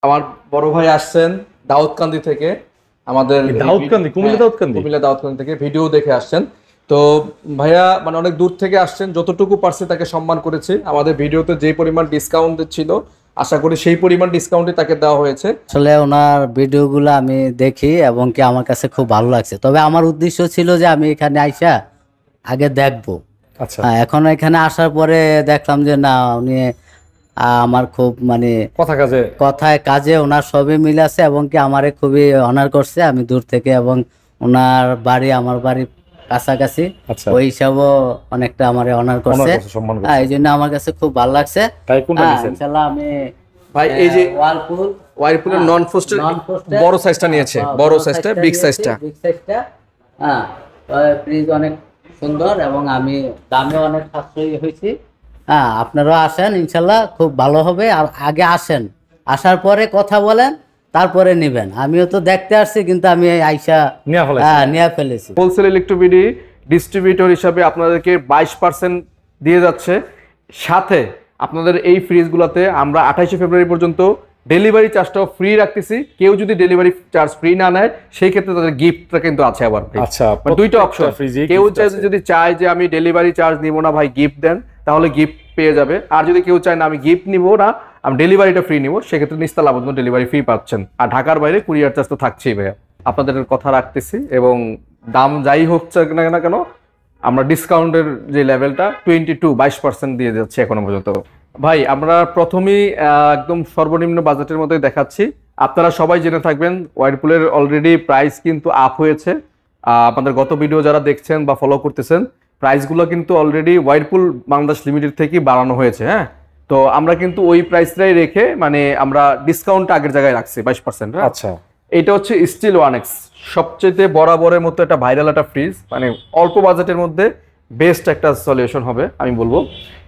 আমার বড় ভাই আসছেন দাউদকান্দি থেকে, আমাদের কুমিল্লা দাউদকান্দি থেকে ভিডিও দেখে আসছেন। তো ভাইয়া মানে অনেক দূর থেকে আসছেন, যতটুকু পারছে তাকে সম্মান করেছি। আমাদের ভিডিওতে যে পরিমাণ ডিসকাউন্ট ছিল, আশা করি সেই পরিমাণ ডিসকাউন্টই তাকে দেওয়া হয়েছে। আসলে ওনার ভিডিওগুলো আমি দেখি এবং কি আমার কাছে খুব ভালো লাগছে। তবে আমার উদ্দেশ্য ছিল যে আমি এখানে আইসা আগে দেখবো। আচ্ছা, এখন এখানে আসার পরে দেখলাম যে না, উনি আমার খুব মানে কথায় কাজে ওনার সবই মিল আছে এবং কি আমারে খুবই অনার করছে। আমি দূর থেকে এবং ওনার বাড়ি আমার বাড়ি কাছাকাছি, ওই হিসাবও অনেকটা আমারে অনার করছে। এই জন্য আমার কাছে খুব ভালো লাগছে। ইনশাআল্লাহ আমি ভাই এই যে ওয়ারপুলের নন ফ্রস্টেড বড় সাইজটা নিয়েছে, বড় সাইজটা, বিগ সাইজটা। হ্যাঁ, ফ্রিজ অনেক সুন্দর এবং আমি দামে অনেক সাশ্রয়ী হয়েছি। হ্যাঁ, আপনারাও আসেন, ইনশাল্লাহ খুব ভালো হবে। আর আগে আসেন, আসার পরে কথা বলেন, তারপরে নেবেন। আমিও তো দেখতে আসছি, কিন্তু আমি আইসা নিয়ে ফেলেছি। হোলসেল ইলেকট্রোবিডি ডিস্ট্রিবিউটর হিসাবে আপনাদেরকে 22% দিয়ে যাচ্ছে। সাথে আপনাদের এই ফ্রিজগুলোতে আমরা 28 ফেব্রুয়ারি পর্যন্ত ডেলিভারি চার্জটাও ফ্রি রাখতেছি। কেউ যদি ডেলিভারি চার্জ ফ্রি না নেয়, সেই ক্ষেত্রে তাদের গিফটটা কিন্তু আছে আবার। আচ্ছা, দুইটা অপশন। কেউ যদি চায় যে আমি ডেলিভারি চার্জ নিব না ভাই, গিফট দেন, তাহলে গিফট পেয়ে যাবে। আর যদি কেউ চায় না আমি গিফট নিব না, আমি ডেলিভারিটা ফ্রি নিব, সেক্ষেত্রে নিস্তালা পর্যন্ত ডেলিভারি ফ্রি পাচ্ছেন। আর ঢাকার বাইরে কুরিয়ার চার্জ তো থাকছেই ভাইয়া। আপনাদের কথা রাখতেছি এবং দাম যাই হচ্ছে না কেন, আমরা ডিসকাউন্টের যে লেভেলটা 22% দিয়ে যাচ্ছি এখনো পর্যন্ত। ভাই আমরা প্রথমেই একদম সর্বনিম্ন বাজেটের মধ্যে দেখাচ্ছি। আপনারা সবাই জেনে থাকবেন ওয়ারপুলের অলরেডি প্রাইস কিন্তু আপ হয়েছে। আপনাদের গত ভিডিও যারা দেখছেন বা ফলো করতেছেন, প্রাইসগুলো কিন্তু অলরেডি ওয়ারপুল বাংলাদেশ লিমিটেড থেকে বাড়ানো হয়েছে। হ্যাঁ, তো আমরা কিন্তু ওই প্রাইসটাই রেখে মানে আমরা ডিসকাউন্ট আগের জায়গায় রাখছি 22%। আচ্ছা, এটা হচ্ছে স্টিল 1X, সবচেয়ে বরাবরের মতো একটা ভাইরাল একটা ফ্রিজ, মানে অল্প বাজেটের মধ্যে বেস্ট একটা সলিউশন হবে আমি বলবো।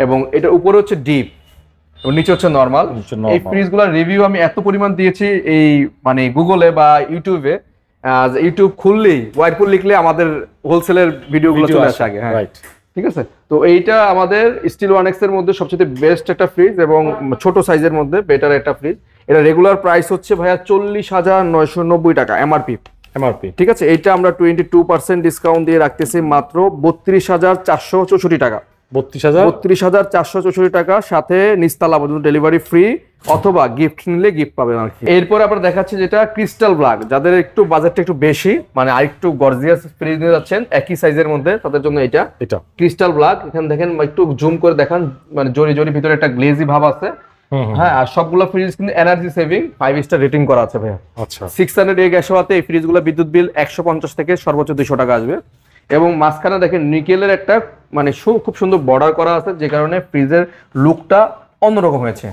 এবং এটার উপরে হচ্ছে ডিপ, নিচে হচ্ছে নরমাল। এই ফ্রিজগুলোর রিভিউ আমি এত পরিমাণ দিয়েছি এই মানে গুগলে বা ইউটিউবে। ইউটিউব খুললেই ওয়ারপুল লিখলে আমাদের হোলসেলের ভিডিওগুলো চলে আসে আগে। হ্যাঁ, ঠিক আছে। তো এইটা আমাদের স্টিল 1X এর মধ্যে সবচেয়ে বেস্ট একটা ফ্রিজ এবং ছোট সাইজের মধ্যে বেটার একটা ফ্রিজ। এটা রেগুলার প্রাইস হচ্ছে ভাইয়া 40,990 টাকা এমআরপি। ঠিক আছে, এইটা আমরা 22% ডিসকাউন্ট দিয়ে রাখতেছি মাত্র 32,464 টাকা। 32,464 টাকা, সাথে নিস্তালা পর্যন্ত ডেলিভারি ফ্রি, অথবা গিফট নিলে গিফট পাবেন আর কি। এরপর আমরা দেখাচ্ছি যেটা ক্রিস্টাল ব্ল্যাক, যাদের একটু বাজেটটা একটু বেশি, মানে আরেকটু গর্জিয়াস ফ্রিজ নিয়ে যাচ্ছেন একই সাইজের মধ্যে, তাদের জন্য এটা ক্রিস্টাল ব্ল্যাক। এখানে দেখেন, একটু জুম করে দেখান, মানে জরি জরি ভিতরে একটা গ্লেজি ভাব আছে। হ্যাঁ, আর সবগুলো ফ্রিজ কিন্তু এনার্জি সেভিং 5 স্টার রেটিং করা আছে ভাইয়া। আচ্ছা, 600 এ গ্যাস হওয়াতে এই ফ্রিজগুলো বিদ্যুৎ বিল 150 থেকে সর্বোচ্চ 200 টাকা আসবে। এবং মাঝখানে দেখেন নিকেলের একটা মানে খুব সুন্দর বর্ডার করা আছে, যে কারণে ফ্রিজের লুকটা অন্যরকম হয়েছে।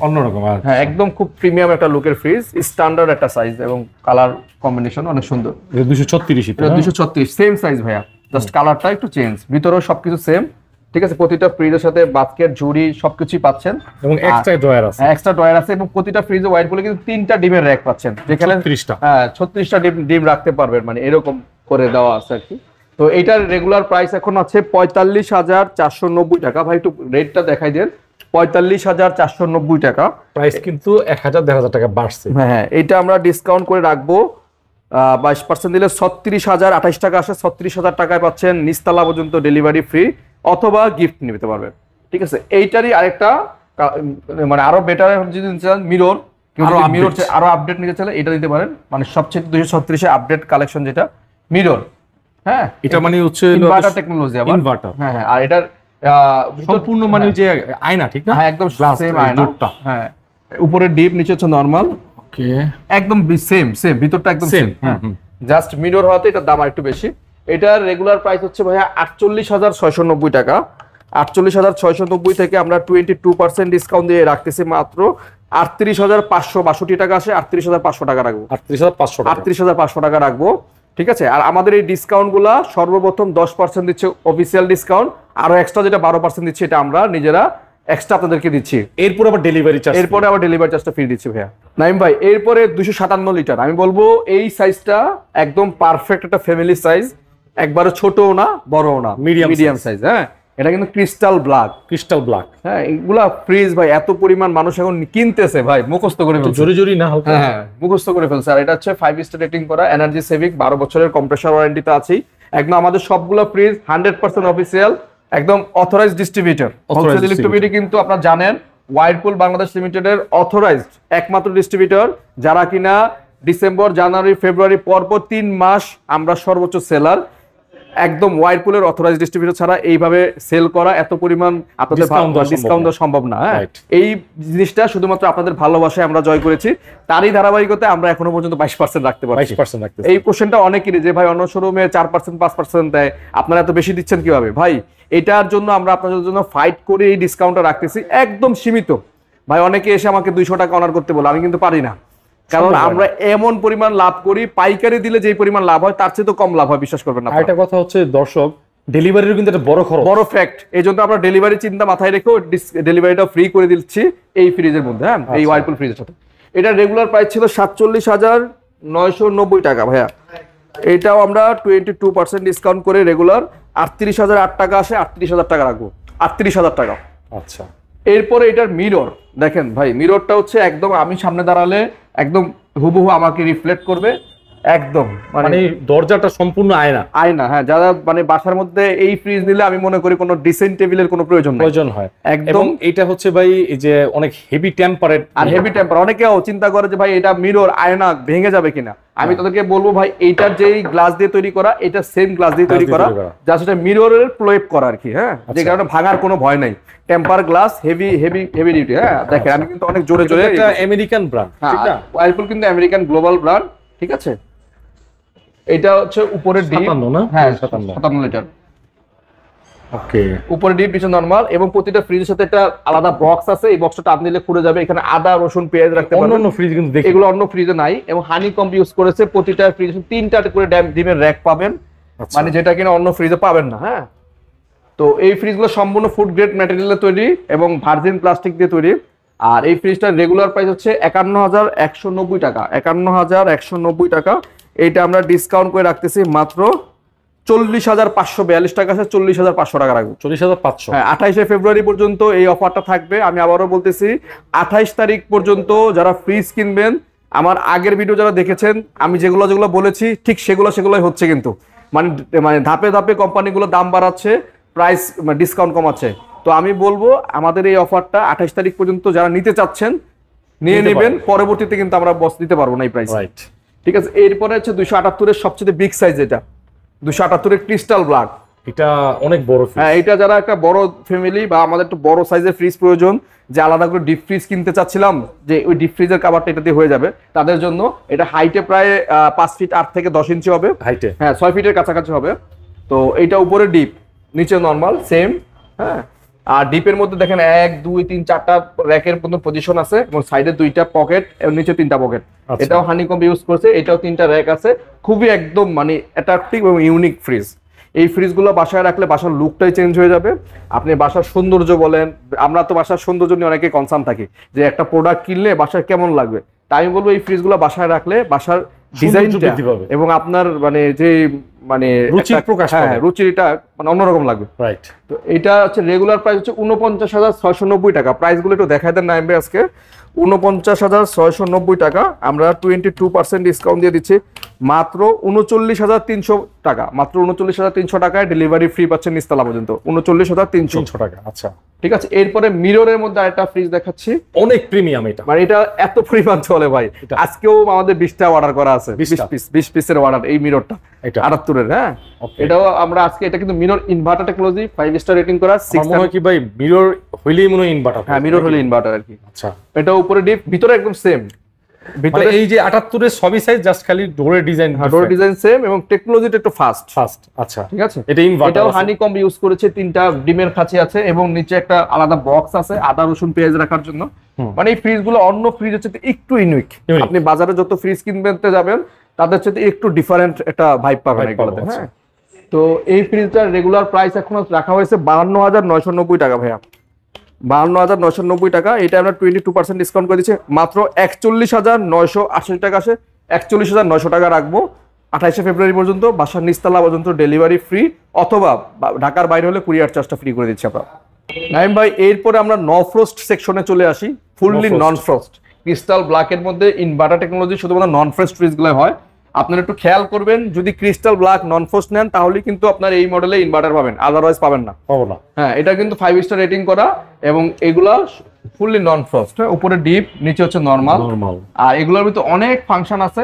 হ্যাঁ, একদম খুব প্রিমিয়াম একটা লুকের ফ্রিজ, স্ট্যান্ডার্ড একটা সাইজ এবং কালার কম্বিনেশন অনেক সুন্দর। 236 সেম সাইজ ভাইয়া, জাস্ট কালারটা একটু চেঞ্জ, ভিতরেও সবকিছু সেম। ঠিক আছে, প্রতিটা ফ্রিজের সাথে বাস্কেট, ঝুড়ি সবকিছুই পাচ্ছেন এবং এক্সট্রা ড্রয়ার আছে। এবং প্রতিটা ফ্রিজে ওয়ারপুলে কিন্তু 3টা ডিমের র‍্যাক পাচ্ছেন, যেখানে 36টা ডিম রাখতে পারবেন, মানে এরকম করে দেওয়া আছে আর কি। তো এটার রেগুলার প্রাইস এখন আছে 45,490 টাকা। ভাই একটু রেটটা দেখাই দেন, 45,490 টাকা। প্রাইস কিন্তু 1,000-1,500 টাকা বাড়ছে। হ্যাঁ, এটা আমরা ডিসকাউন্ট করে রাখবো 22% দিলে 36,028 টাকা আসে। 36,000 টাকায় পাচ্ছেন নিস্তালা পর্যন্ত ডেলিভারি ফ্রি, অথবা গিফট নিতে পারবেন। ঠিক আছে, এইটারই আরেকটা মানে আরো বেটার যদি নিতে চান, মিরর আরো আপডেট নিতে চাইলে এটা দিতে পারেন। মানে সবচেয়ে 236 এ আপডেট কালেকশন যেটা মিরর। হ্যাঁ, এটা মানে হচ্ছে ইনভার্টার টেকনোলজি, আবার ইনভার্টার। হ্যাঁ, আর এটার সম্পূর্ণ মানে যে আয়না, ঠিক না? হ্যাঁ, একদম সেম আয়না। হ্যাঁ, উপরে ডিপ, নিচে হচ্ছে নরমাল। ওকে, একদম সেম ভিতরটা একদম সেম। হ্যাঁ, জাস্ট মিরর হওয়াতে এটার দাম আরেকটু বেশি। এটার রেগুলার প্রাইস হচ্ছে ভাইয়া 48,690 টাকা। 48,690 থেকে আমরা 22% ডিসকাউন্ট দিয়ে রাখতেছি মাত্র 38,562 টাকা আসে। 38,500 টাকা রাখবো। 38,500 টাকা রাখবো। ঠিক আছে, আর আমাদের এই ডিসকাউন্ট গুলা সর্বপ্রথম 10% দিচ্ছে অফিসিয়াল ডিসকাউন্ট, আরো এক্সট্রা যেটা 12% দিচ্ছে এটা আমরা নিজেরা এক্সট্রা আপনাদেরকে দিচ্ছি। এরপর আবার ডেলিভারি চার্জটা ফ্রি দিচ্ছি ভাইয়া। নাইম ভাই, এরপরে 257 লিটার, আমি বলবো এই সাইজটা একদম পারফেক্ট একটা ফ্যামিলি সাইজ, একবারে ছোটও না বড়ও না, মিডিয়াম সাইজ। হ্যাঁ, এটা কিন্তু ক্রিস্টাল ব্ল্যাক। Crystal black. হ্যাঁ, এগুলা ফ্রিজ ভাই এত পরিমাণ মানুষ এখন কিনতেছে ভাই, মুখস্থ করে ফেলছে। জোরে জোরে না হালকা। হ্যাঁ, মুখস্থ করে ফেলছে। আর এটা হচ্ছে 5 স্টার রেটিং করা, এনার্জি সেভিং, 12 বছরের কম্প্রেসার ওয়ারেন্টিতে আছেই। একদম আমাদের সবগুলো ফ্রিজ 100% অফিসিয়াল, একদম অথরাইজড ডিস্ট্রিবিউটর। হোলসেল ইলেকট্রিবিলিটি কিন্তু আপনারা জানেন ওয়াইরপুল বাংলাদেশ লিমিটেডের অথরাইজড একমাত্র ডিস্ট্রিবিউটর, যারা কিনা ডিসেম্বর, জানুয়ারি, ফেব্রুয়ারি পরপর 3 মাস আমরা সর্বোচ্চ সেলার। একদম ওয়াইরপুলের অথরাইজড ডিস্ট্রিবিউটর ছাড়া এইভাবে সেল করা, এত পরিমাণ আপনাদের ডিসকাউন্ট দেওয়া সম্ভব না। হ্যাঁ, এই জিনিসটা শুধুমাত্র আপনাদের ভালোবাসায় আমরা জয় করেছি। তারই ধারাবাহিকতায় আমরা এখনো পর্যন্ত 22% রাখতে পারছি। এই কোশ্চেনটা অনেকেরই যে ভাই অন্য শোরুমে 4% 5% দেয়, আপনারা এত বেশি দিচ্ছেন কিভাবে? ভাই এটার জন্য আমরা আপনাদের জন্য ফাইট করে এই ডিসকাউন্টটা রাখতেছি, একদম সীমিত। ভাই অনেকে এসে আমাকে 200 টাকা অনার করতে বলে, আমি কিন্তু পারি না, কারণ আমরা এমন পরিমাণ লাভ করি, পাইকারি দিলে যে পরিমাণ লাভ হয় তার চেয়ে তো কম লাভ হয়, বিশ্বাস করবেন না। আরেকটা কথা হচ্ছে দর্শক, ডেলিভারির কিন্তু একটা বড় খরচ, বড় ফ্যাক্ট। এই জন্য আমরা ডেলিভারি চিন্তা মাথায় রেখেও ডেলিভারিটা ফ্রি করে দিচ্ছি এই ফ্রিজের মধ্যে। হ্যাঁ, এই ওয়াইরপুল ফ্রিজের সাথে। এটা রেগুলার প্রাইস ছিল 47,990 টাকা ভাইয়া, এটাও আমরা 22% ডিসকাউন্ট করে রেগুলার 38,008 টাকা আসে, 38,000 টাকা রাখবো, 38,000 টাকা। আচ্ছা, এরপরে এটার মিরর দেখেন ভাই, মিররটা হচ্ছে একদম আমি সামনে দাঁড়ালে একদম হুবহু আমাকে রিফ্লেক্ট করবে, একদম মানে দরজাটা সম্পূর্ণ আয়না। আয়না। হ্যাঁ, যারা মানে বাসার মধ্যে এই ফ্রিজ নিলে আমি মনে করি কোনো ডিসেন্ট টেবিলের কোনো প্রয়োজন হয় একদম। এটা হচ্ছে ভাই এই যে অনেক হেভি টেম্পারেট, আর হেভি টেম্পার অনেকেও চিন্তা করে যে ভাই এটা মিরর আয়না ভেঙে যাবে কিনা। আমি তাদেরকে বলবো ভাই এইটার যেই গ্লাস দিয়ে তৈরি করা, এটা সেম গ্লাস দিয়ে তৈরি করা, যা সেটা মিররের প্রলেপ করা আর কি। হ্যাঁ, যে কারণে ভাঙার কোনো ভয় নাই। Temper glass, heavy heavy heavy duty. হ্যাঁ দেখেন, আমি কিন্তু অনেক জোরে জোরে, এটা আমেরিকান ব্র্যান্ড, ঠিক না? ওয়াইরপুল কিন্তু আমেরিকান গ্লোবাল ব্র্যান্ড, ঠিক আছে। এটা হচ্ছে উপরে ডিপ, 57 না? হ্যাঁ 57 লিটার। ওকে, উপরে ডিপ, নিচে নরমাল, এবং প্রতিটা ফ্রিজের সাথে একটা আলাদা বক্স আছে। এই বক্সটা টাপ নিলে খুলে যাবে, এখানে আদা, রসুন, পেঁয়াজ রাখতে পারবেন। অন্য ফ্রিজ কিন্তু দেখি এগুলো অন্য ফ্রিজে নাই। এবং হানি কম্ব ইউজ করেছে, প্রতিটা ফ্রিজে 3টা করে ডিমের র‍্যাক পাবেন, মানে যেটা কিনা অন্য ফ্রিজে পাবেন না। হ্যাঁ, তো এই ফ্রিজগুলো সম্পূর্ণ ফুড গ্রেড ম্যাটেরিয়ালে তৈরি এবং ভার্জিন প্লাস্টিক দিয়ে তৈরি। আর এই ফ্রিজটার রেগুলার প্রাইস হচ্ছে 51,190 টাকা, 51,190 টাকা। এইটা আমরা ডিসকাউন্ট করে রাখতেছি মাত্র 40,542 টাকা আছে, 40,500 টাকা রাখবো। 40,500। হ্যাঁ, 28শে ফেব্রুয়ারি পর্যন্ত এই অফারটা থাকবে। আমি আবারও বলতেছি 28 তারিখ পর্যন্ত যারা ফ্রিজ কিনবেন, আমার আগের ভিডিও যারা দেখেছেন, আমি যেগুলো বলেছি ঠিক সেগুলোই হচ্ছে। কিন্তু মানে ধাপে ধাপে কোম্পানিগুলো দাম বাড়াচ্ছে, প্রাইস ডিসকাউন্ট কমাচ্ছে। তো আমি বলবো আমাদের এই অফারটা 28 তারিখ পর্যন্ত যারা নিতে চাচ্ছেন নিয়ে নেবেন, পরবর্তীতে কিন্তু আমরা বস দিতে পারবো না এই প্রাইস। রাইট, ঠিক আছে। এরপরে হচ্ছে 278 এর সবচেয়ে বিগ সাইজ, এটা 278 এর ক্রিস্টাল ব্ল্যাক। এটা অনেক বড় ফ্রিজ। হ্যাঁ, এটা যারা একটা বড় ফ্যামিলি বা আমাদের একটু বড় সাইজের ফ্রিজ প্রয়োজন, যে আলাদা করে ডিপ ফ্রিজ কিনতে চাচ্ছিলাম, যে ওই ডিপ ফ্রিজের কভারটা এটা দিয়ে হয়ে যাবে, তাদের জন্য। এটা হাইটে প্রায় 5 ফিট 8 থেকে 10 ইঞ্চি হবে, হাইটে। হ্যাঁ 6 ফিটের কাছাকাছি হবে। তো এইটা উপরে ডিপ, নিচে নরমাল সেম। হ্যাঁ, আর ডিপের মধ্যে দেখেন 1 2 3 4টা র‍্যাকের মতো পজিশন আছে, এবং সাইডে 2টা পকেট এবং নিচে 3টা পকেট। এটাও হানিকম্ব ইউজ করছে, এটাও 3টা র‍্যাক আছে। খুবই একদম মানে অ্যাট্রাকটিভ এবং ইউনিক ফ্রিজ। এই ফ্রিজগুলো বাসায় রাখলে বাসার লুকটাই চেঞ্জ হয়ে যাবে। আপনি বাসার সৌন্দর্য বলেন, আমরা তো বাসার সৌন্দর্য নিয়ে অনেকে কনসার্ন থাকি যে একটা প্রোডাক্ট কিনলে বাসায় কেমন লাগবে। তাই আমি বলবো এই ফ্রিজগুলো বাসায় রাখলে বাসার ডিজাইনটা এবং আপনার মানে যে মানে রুচির প্রকাশ, হ্যাঁ রুচিটা মানে অন্যরকম লাগবে। রাইট। তো এটা হচ্ছে রেগুলার প্রাইস হচ্ছে 49,690 টাকা। প্রাইসগুলো একটু দেখাই দেন নাইম ভাই আজকে। 49,690 টাকা, আমরা 22% ডিসকাউন্ট দিয়ে দিচ্ছি মাত্র 39,300 টাকা। মাত্র 39,300 টাকায় ডেলিভারি ফ্রি পাচ্ছেন নিচতলা পর্যন্ত, 39,300 টাকা। আচ্ছা, ঠিক আছে। এরপরে মিররের মধ্যে আরেকটা ফ্রিজ দেখাচ্ছি, অনেক প্রিমিয়াম। এটা মানে এটা এত পরিমাণ চলে ভাই, আজকেও আমাদের 20টা অর্ডার করা আছে, 20 পিসের অর্ডার এই মিররটা 78 এর। হ্যাঁ, এটাও আমরা আজকে, এটা কিন্তু mirror inverter technology, 5 star rating করা। 6 মনে হয় কি ভাই মিরর হইলেই মনে হয় ইনভার্টার। হ্যাঁ, মিরর হলে ইনভার্টার আর কি। আচ্ছা, এটা উপরে ডিপ, ভিতরে একদম সেম। ভিতরে এই যে 78 এর সবই সাইজ, জাস্ট খালি ডোরের ডিজাইন, ডোরের ডিজাইন সেম এবং টেকনোলজিটা একটু ফাস্ট। আচ্ছা, ঠিক আছে। এটা ইনভার্টার, এটাও হানিকম্ব ইউজ করেছে, 3টা ডিমের খাঁচি আছে এবং নিচে একটা আলাদা বক্স আছে আদা রসুন পেঁয়াজ রাখার জন্য। মানে এই ফ্রিজগুলো অন্য ফ্রিজ হচ্ছে একটু ইউনিক। আপনি বাজারে যত ফ্রিজ কিনতে যাবেন তাদের সাথে একটু ডিফারেন্ট একটা ভাইব পাবেন এগুলোতে। হ্যাঁ, তো এই ফ্রিজটার রেগুলার প্রাইস এখন রাখা হয়েছে 52,990 টাকা ভাইয়া, 52,990 টাকা। এটা আমরা 22% ডিসকাউন্ট করে দিচ্ছি মাত্র 41,980 টাকা আসে, 41,900 টাকা রাখবো। 28শে ফেব্রুয়ারি পর্যন্ত বাসার নিচতলা পর্যন্ত ডেলিভারি ফ্রি, অথবা ঢাকার বাইরে হলে কুরিয়ার চার্জটা ফ্রি করে দিচ্ছি আমরা। নাইম ভাই, এরপরে আমরা ফ্রস্ট সেকশনে চলে আসি। ফুললি নন ফ্রস্ট ক্রিস্টাল ব্ল্যাকের মধ্যে ইনভার্টার টেকনোলজি, শুধুমাত্র নন ফ্রস্ট ফ্রিজগুলো হয়। আপনারা একটু খেয়াল করবেন, যদি ক্রিস্টাল ব্ল্যাক নন ফ্রস্ট নেন তাহলে কিন্তু আপনার এই মডেলে ইনভার্টার পাবেন, আদারওয়াইজ পাবেন না। পাবো না। হ্যাঁ, এটা কিন্তু 5 স্টার রেটিং করা, এবং এগুলা ফুললি নন ফ্রস্ট। উপরে ডিপ, নিচে হচ্ছে নরমাল। আর এগুলোর ভিতরে অনেক ফাংশন আছে,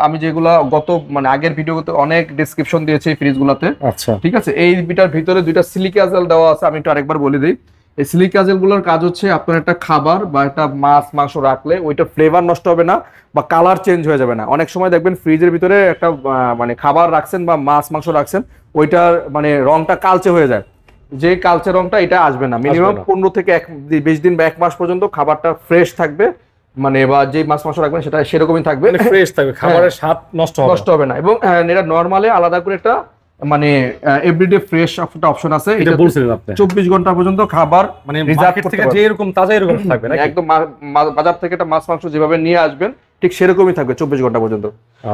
আমি যেগুলা গত মানে আগের ভিডিওতে অনেক ডেসক্রিপশন দিয়েছি এই ফ্রিজগুলোতে। আচ্ছা, ঠিক আছে। এই বিটার ভিতরে দুইটা সিলিকা জেল দেওয়া আছে, আমি একটু আরেকবার বলে দিই। এই সিলিকা জেলগুলোর কাজ হচ্ছে আপনার একটা খাবার বা একটা মাছ মাংস রাখলে ওইটা ফ্লেভার নষ্ট হবে না বা কালার চেঞ্জ হয়ে যাবে না। অনেক সময় দেখবেন ফ্রিজের ভিতরে একটা মানে খাবার রাখছেন বা মাছ মাংস রাখছেন, ওইটার মানে রংটা কালচে হয়ে যায়। যে কালচে রংটা এটা আসবে না। মিনিমাম 15 থেকে 20 দিন বা 1 মাস পর্যন্ত খাবারটা ফ্রেশ থাকবে, মানে বা যে মাছ মাংস রাখবেন সেটা সেরকমই থাকবে, ফ্রেশ থাকবে, খাবারের স্বাদ নষ্ট হবে না। এবং এটা নরমালি আলাদা করে একটা মানে এভরিডে ফ্রেশ একটা অপশন আছে, এটা বলছিলেন আপনি 24 ঘন্টা পর্যন্ত খাবার মানে মার্কেট থেকে যে এরকম তাজা এরকম থাকবে না, একদম বাজার থেকে একটা মাছ মাংস যেভাবে নিয়ে আসবেন ঠিক সেরকমই থাকবে 24 ঘন্টা পর্যন্ত।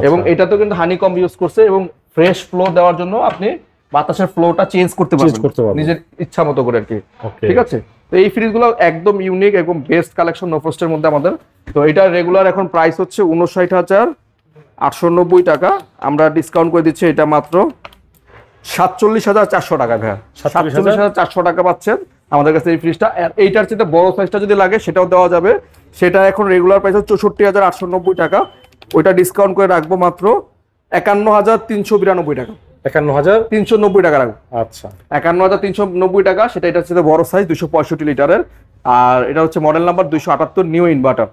এবং এটাতেও কিন্তু হানিকম ইউজ করছে, এবং ফ্রেশ ফ্লো দেওয়ার জন্য আপনি বাতাসের ফ্লোটা চেঞ্জ করতে পারবেন নিজের ইচ্ছা মতো করে আর কি। ঠিক আছে। তো এই ফ্রিজগুলো একদম ইউনিক, একদম বেস্ট কালেকশন নোফ্রস্টের মধ্যে আমাদের। তো এটা রেগুলার এখন প্রাইস হচ্ছে 59,890 টাকা, আমরা ডিসকাউন্ট করে দিচ্ছি এটা মাত্র 47,400 টাকা। ভাই 47,400 টাকা পাচ্ছেন আমাদের কাছে এই ফ্রিজটা। এইটার চেয়ে বড় সাইজটা যদি লাগে সেটাও দেওয়া যাবে, সেটা এখন রেগুলার প্রাইস হচ্ছে 64,890 টাকা, ওইটা ডিসকাউন্ট করে রাখবো মাত্র 51,392 টাকা। 51,390 টাকা রাখবো। আচ্ছা, 51,390 টাকা, সেটা এটা হচ্ছে বড় সাইজ 265 লিটারের, আর এটা হচ্ছে মডেল নাম্বার 278 নিউ ইনভার্টার।